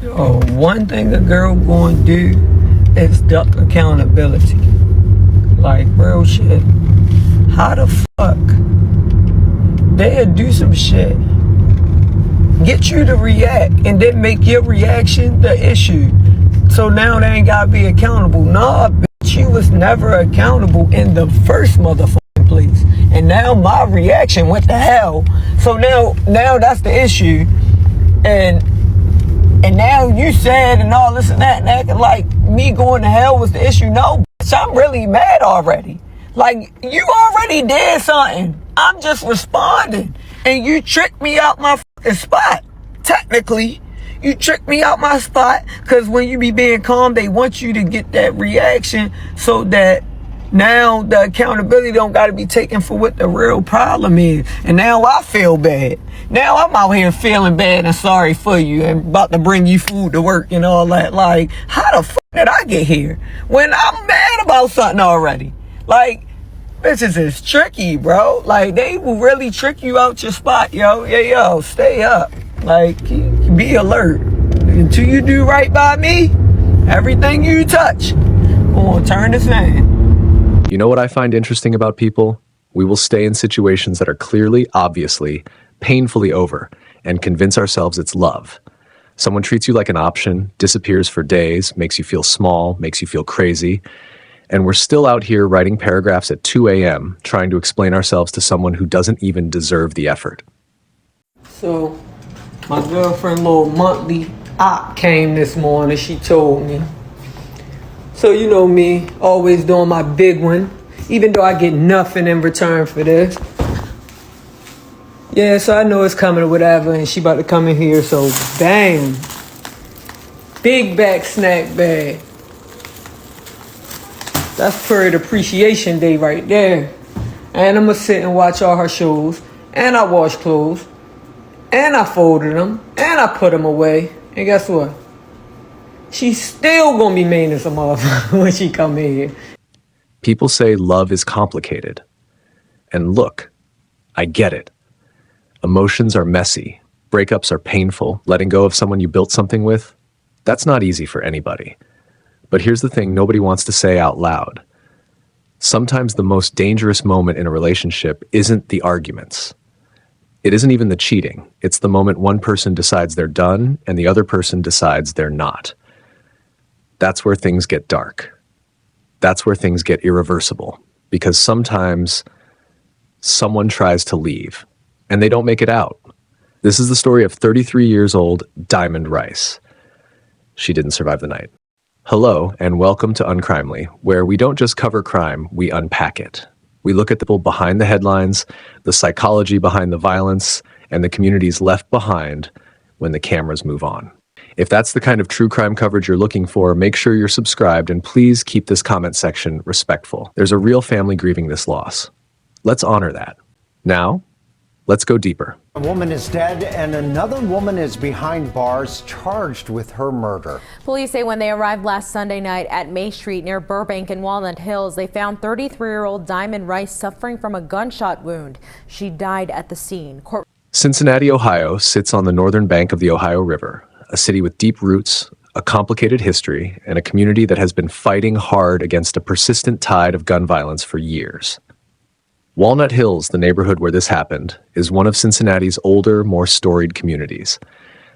One thing a girl gonna do is duck accountability. Like, real shit. How the fuck they'll do some shit, get you to react, and then make your reaction the issue? So now they ain't gotta be accountable. Nah, bitch, you was never accountable in the first motherfucking place. And now my reaction went to hell. So now that's the issue. And now you said and all this and that and acting like me going to hell was the issue. No, bitch, I'm really mad already. Like, you already did something. I'm just responding. And you tricked me out my fucking spot. Technically, you tricked me out my spot, because when you be being calm, they want you to get that reaction so that now the accountability don't got to be taken for what the real problem is. And now I feel bad. Now I'm out here feeling bad and sorry for you and about to bring you food to work and all that. Like, how the fuck did I get here when I'm mad about something already? Like, bitches is tricky, bro. Like, they will really trick you out your spot, yo. Yo, stay up. Like, be alert. Until you do right by me, everything you touch gonna turn to sand. You know what I find interesting about people? We will stay in situations that are clearly, obviously, painfully over and convince ourselves it's love. Someone treats you like an option, disappears for days, makes you feel small, makes you feel crazy, and we're still out here writing paragraphs at 2 a.m. trying to explain ourselves to someone who doesn't even deserve the effort. So, my girlfriend, little monthly op, came this morning. She told me. So, you know me, always doing my big one, even though I get nothing in return for this. Yeah, so I know it's coming or whatever, and she about to come in here, so bam. Big back snack bag. That's Period Appreciation Day right there. And I'm gonna sit and watch all her shows, and I wash clothes, and I folded them, and I put them away. And guess what? She's still gonna be mean as a motherfucker when she come in here. People say love is complicated. And look, I get it. Emotions are messy. Breakups are painful. Letting go of someone you built something with, that's not easy for anybody. But here's the thing nobody wants to say out loud. Sometimes the most dangerous moment in a relationship isn't the arguments. It isn't even the cheating. It's the moment one person decides they're done and the other person decides they're not. That's where things get dark. That's where things get irreversible. Because sometimes someone tries to leave and they don't make it out. This is the story of 33 years old Diamond Rice. She didn't survive the night. Hello, and welcome to Uncrimely, where we don't just cover crime, we unpack it. We look at the people behind the headlines, the psychology behind the violence, and the communities left behind when the cameras move on. If that's the kind of true crime coverage you're looking for, make sure you're subscribed, and please keep this comment section respectful. There's a real family grieving this loss. Let's honor that. Now, let's go deeper. A woman is dead and another woman is behind bars charged with her murder. Police say when they arrived last Sunday night at May Street near Burbank and Walnut Hills, they found 33-year-old Diamond Rice suffering from a gunshot wound. She died at the scene. Cincinnati, Ohio sits on the northern bank of the Ohio River, a city with deep roots, a complicated history, and a community that has been fighting hard against a persistent tide of gun violence for years. Walnut Hills, the neighborhood where this happened, is one of Cincinnati's older, more storied communities.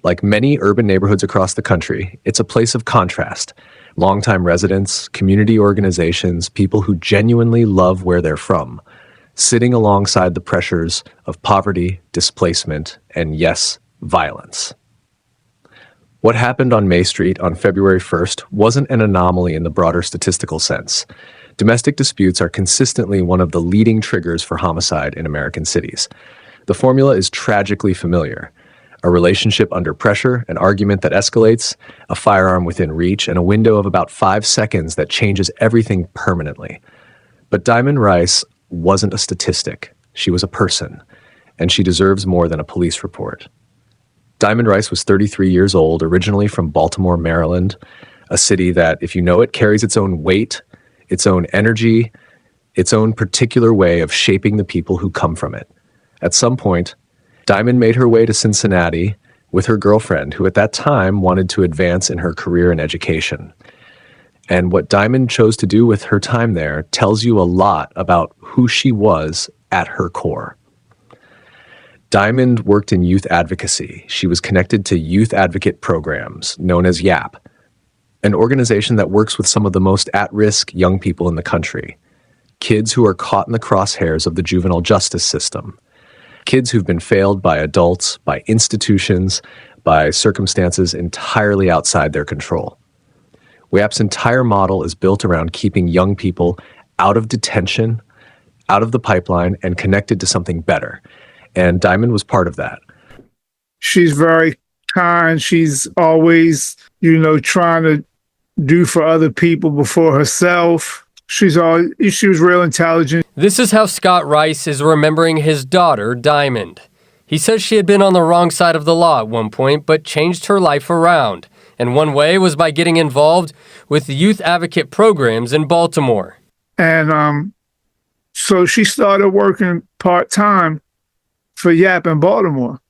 Like many urban neighborhoods across the country, it's a place of contrast. Longtime residents, community organizations, people who genuinely love where they're from, sitting alongside the pressures of poverty, displacement, and yes, violence. What happened on May Street on February 1st wasn't an anomaly in the broader statistical sense. Domestic disputes are consistently one of the leading triggers for homicide in American cities. The formula is tragically familiar. A relationship under pressure, an argument that escalates, a firearm within reach, and a window of about 5 seconds that changes everything permanently. But Diamond Rice wasn't a statistic. She was a person, and she deserves more than a police report. Diamond Rice was 33 years old, originally from Baltimore, Maryland, a city that, if you know it, carries its own weight, its own energy, its own particular way of shaping the people who come from it. At some point, Diamond made her way to Cincinnati with her girlfriend, who at that time wanted to advance in her career and education. And what Diamond chose to do with her time there tells you a lot about who she was at her core. Diamond worked in youth advocacy. She was connected to youth advocate programs known as YAP, an organization that works with some of the most at-risk young people in the country. Kids who are caught in the crosshairs of the juvenile justice system. Kids who've been failed by adults, by institutions, by circumstances entirely outside their control. WAP's entire model is built around keeping young people out of detention, out of the pipeline, and connected to something better. And Diamond was part of that. She's very kind. She's always, trying to do for other people before herself. She was real intelligent. This is how Scott Rice is remembering his daughter, Diamond. He says she had been on the wrong side of the law at one point, but changed her life around. And one way was by getting involved with youth advocate programs in Baltimore. And so she started working part-time for YAP in Baltimore.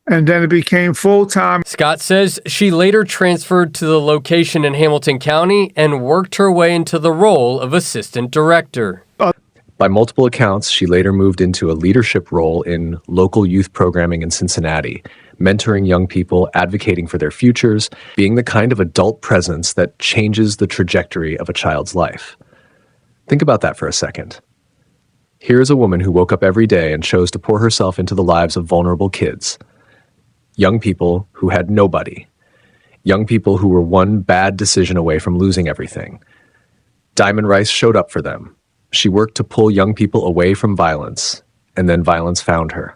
And then it became full-time. Scott says she later transferred to the location in Hamilton County and worked her way into the role of assistant director. By multiple accounts, she later moved into a leadership role in local youth programming in Cincinnati, mentoring young people, advocating for their futures, being the kind of adult presence that changes the trajectory of a child's life. Think about that for a second. Here is a woman who woke up every day and chose to pour herself into the lives of vulnerable kids. Young people who had nobody. Young people who were one bad decision away from losing everything. Diamond Rice showed up for them. She worked to pull young people away from violence, and then violence found her.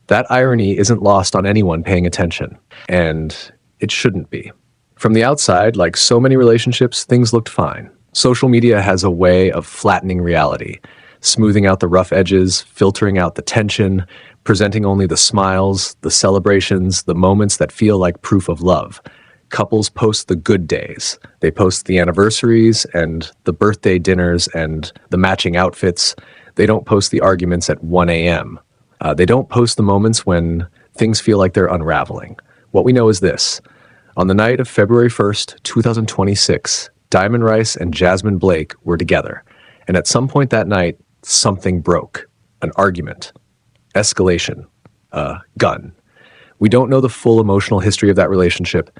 That irony isn't lost on anyone paying attention, and it shouldn't be. From the outside, like so many relationships, things looked fine. Social media has a way of flattening reality, smoothing out the rough edges, filtering out the tension, presenting only the smiles, the celebrations, the moments that feel like proof of love. Couples post the good days. They post the anniversaries and the birthday dinners and the matching outfits. They don't post the arguments at 1 a.m. They don't post the moments when things feel like they're unraveling. What we know is this. On the night of February 1st, 2026, Diamond Rice and Jasmine Blake were together. And at some point that night, something broke. An argument. Escalation. A gun. We don't know the full emotional history of that relationship.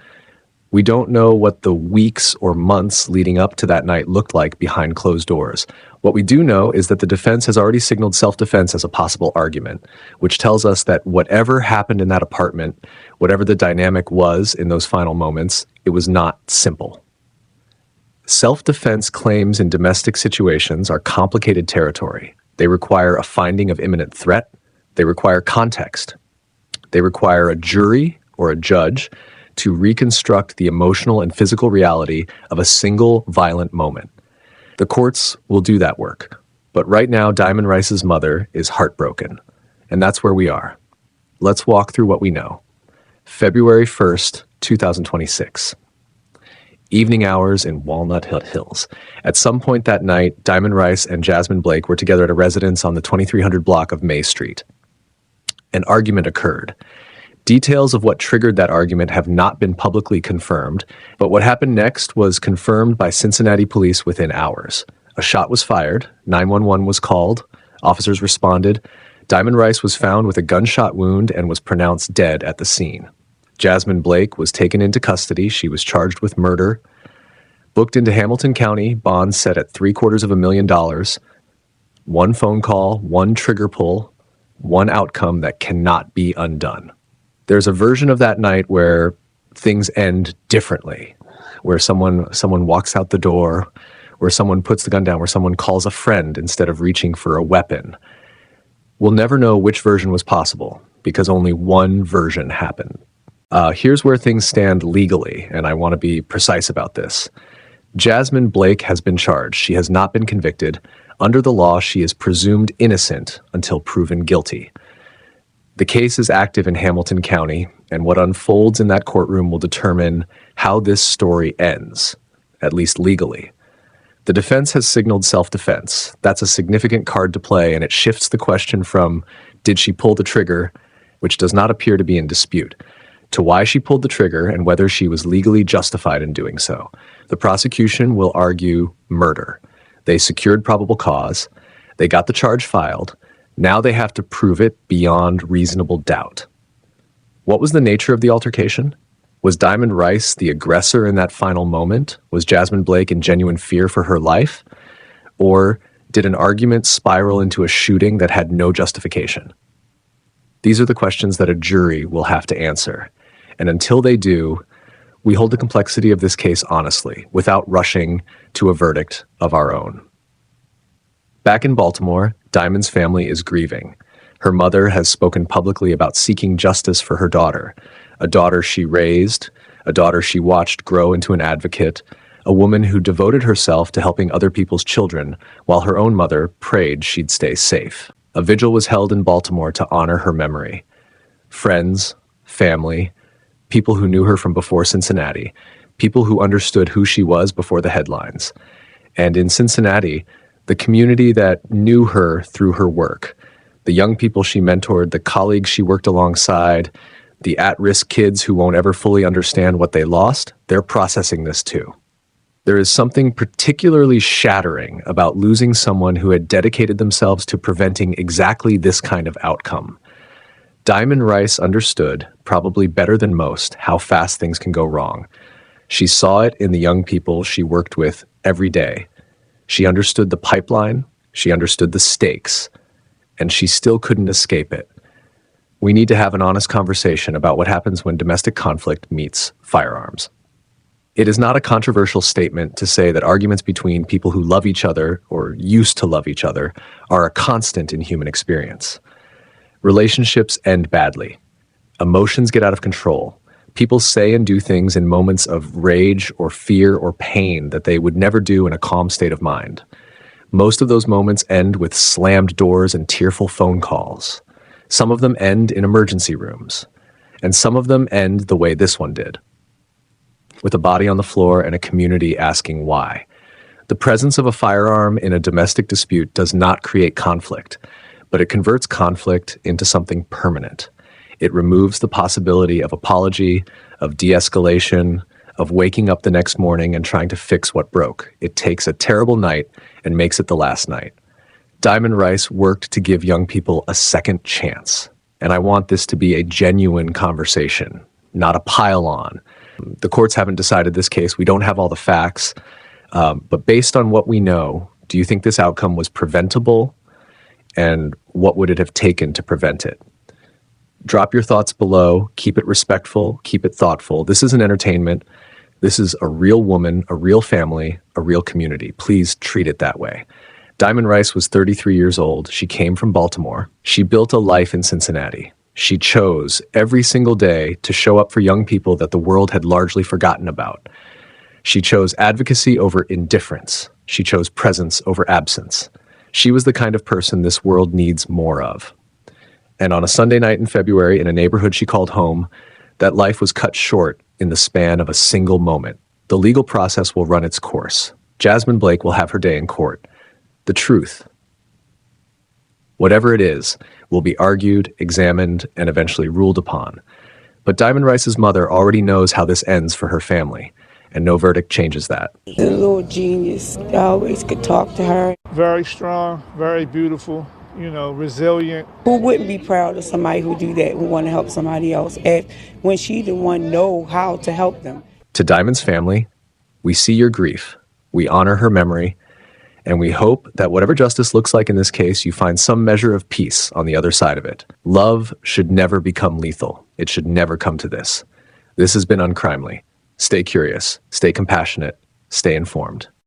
We don't know what the weeks or months leading up to that night looked like behind closed doors. What we do know is that the defense has already signaled self-defense as a possible argument, which tells us that whatever happened in that apartment, whatever the dynamic was in those final moments, it was not simple. Self-defense claims in domestic situations are complicated territory. They require a finding of imminent threat. They require context. They require a jury or a judge to reconstruct the emotional and physical reality of a single violent moment. The courts will do that work. But right now, Diamond Rice's mother is heartbroken. And that's where we are. Let's walk through what we know. February 1st, 2026. Evening hours in Walnut Hills. At some point that night, Diamond Rice and Jasmine Blake were together at a residence on the 2300 block of May Street. An argument occurred. Details of what triggered that argument have not been publicly confirmed, but what happened next was confirmed by Cincinnati police within hours. A shot was fired, 911 was called, officers responded. Diamond Rice was found with a gunshot wound and was pronounced dead at the scene. Jasmine Blake was taken into custody. She was charged with murder, booked into Hamilton County, bond set at $750,000. One phone call, one trigger pull, one outcome that cannot be undone. There's a version of that night where things end differently, where someone walks out the door, where someone puts the gun down, where someone calls a friend instead of reaching for a weapon. We'll never know which version was possible because only one version happened. Here's where things stand legally, and I want to be precise about this. Jasmine Blake has been charged. She has not been convicted. Under the law, she is presumed innocent until proven guilty. The case is active in Hamilton County, and what unfolds in that courtroom will determine how this story ends, at least legally. The defense has signaled self-defense. That's a significant card to play, and it shifts the question from, did she pull the trigger, which does not appear to be in dispute, to why she pulled the trigger and whether she was legally justified in doing so. The prosecution will argue murder. They secured probable cause. They got the charge filed. Now they have to prove it beyond reasonable doubt. What was the nature of the altercation? Was Diamond Rice the aggressor in that final moment? Was Jasmine Blake in genuine fear for her life? Or did an argument spiral into a shooting that had no justification? These are the questions that a jury will have to answer. And until they do, we hold the complexity of this case honestly, without rushing to a verdict of our own. Back in Baltimore, Diamond's family is grieving. Her mother has spoken publicly about seeking justice for her daughter, a daughter she raised, a daughter she watched grow into an advocate, a woman who devoted herself to helping other people's children while her own mother prayed she'd stay safe. A vigil was held in Baltimore to honor her memory. Friends, family, people who knew her from before Cincinnati, people who understood who she was before the headlines. And in Cincinnati, the community that knew her through her work, the young people she mentored, the colleagues she worked alongside, the at-risk kids who won't ever fully understand what they lost, they're processing this too. There is something particularly shattering about losing someone who had dedicated themselves to preventing exactly this kind of outcome. Diamond Rice understood, probably better than most, how fast things can go wrong. She saw it in the young people she worked with every day. She understood the pipeline, she understood the stakes, and she still couldn't escape it. We need to have an honest conversation about what happens when domestic conflict meets firearms. It is not a controversial statement to say that arguments between people who love each other or used to love each other are a constant in human experience. Relationships end badly. Emotions get out of control. People say and do things in moments of rage or fear or pain that they would never do in a calm state of mind. Most of those moments end with slammed doors and tearful phone calls. Some of them end in emergency rooms, and some of them end the way this one did, with a body on the floor and a community asking why. The presence of a firearm in a domestic dispute does not create conflict, but it converts conflict into something permanent. It removes the possibility of apology, of de-escalation, of waking up the next morning and trying to fix what broke. It takes a terrible night and makes it the last night. Diamond Rice worked to give young people a second chance, and I want this to be a genuine conversation, not a pile-on. The courts haven't decided this case. We don't have all the facts, but based on what we know, do you think this outcome was preventable, and what would it have taken to prevent it? Drop your thoughts below. Keep it respectful. Keep it thoughtful. This is an entertainment. This is a real woman, a real family, a real community. Please treat it that way. Diamond Rice was 33 years old. She came from Baltimore. She built a life in Cincinnati. She chose every single day to show up for young people that the world had largely forgotten about. She chose advocacy over indifference. She chose presence over absence. She was the kind of person this world needs more of. And on a Sunday night in February in a neighborhood she called home, that life was cut short in the span of a single moment. The legal process will run its course. Jasmine Blake will have her day in court. The truth, whatever it is, will be argued, examined, and eventually ruled upon. But Diamond Rice's mother already knows how this ends for her family, and no verdict changes that. The little genius. I always could talk to her. Very strong, very beautiful, resilient. Who wouldn't be proud of somebody who do that, who want to help somebody else, when she the one know how to help them? To Diamond's family, we see your grief, we honor her memory, and we hope that whatever justice looks like in this case, you find some measure of peace on the other side of it. Love should never become lethal. It should never come to this. This has been Uncrimely. Stay curious, stay compassionate, stay informed.